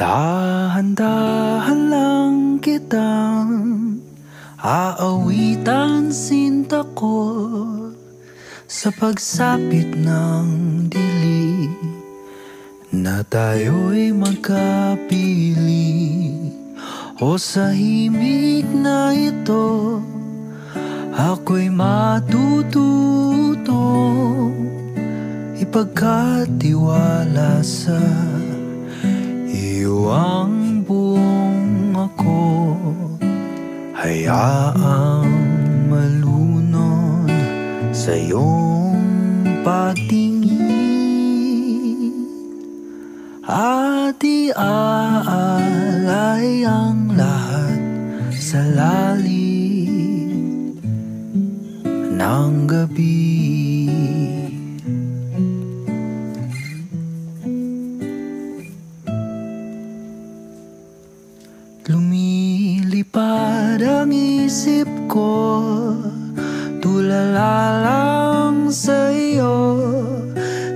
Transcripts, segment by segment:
Dahan-dahan lang kitang aawitan sinta ko sa pagsapit ng dilim na tayo'y magkapili. O sa himig na ito ako'y matututo ipagkatiwala sa iyo ang buong ako. Hayaang malunod sa iyong pagtingin at iaalay ang lahat sa lalim ng gabi. Lumilipad ang isip ko, tulala lang sa iyo,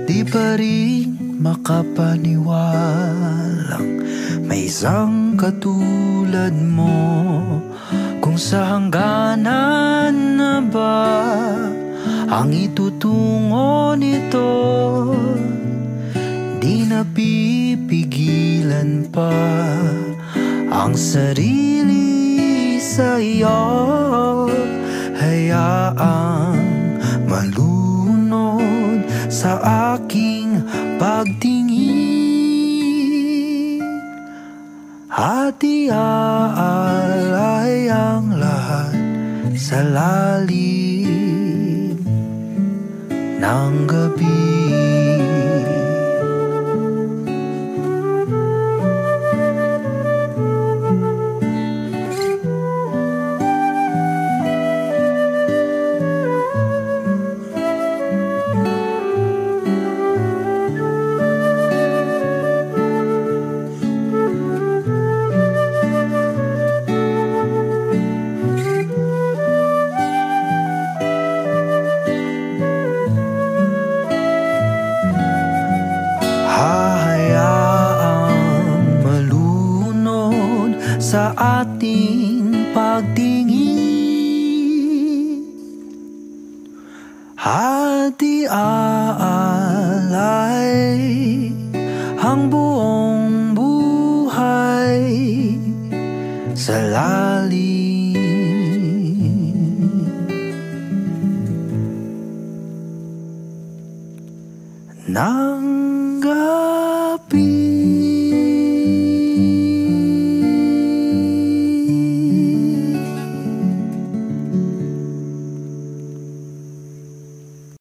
di pa rin makapaniwalang may isang katulad mo. Kung sa hangganan na ba ang itutungo nito, di napipigilan pa ang sarili sa iyo. Hayaang malunod sa aking pagtingin at iaalay ang lahat sa lalim ng gabi. Hahayaang malunod sa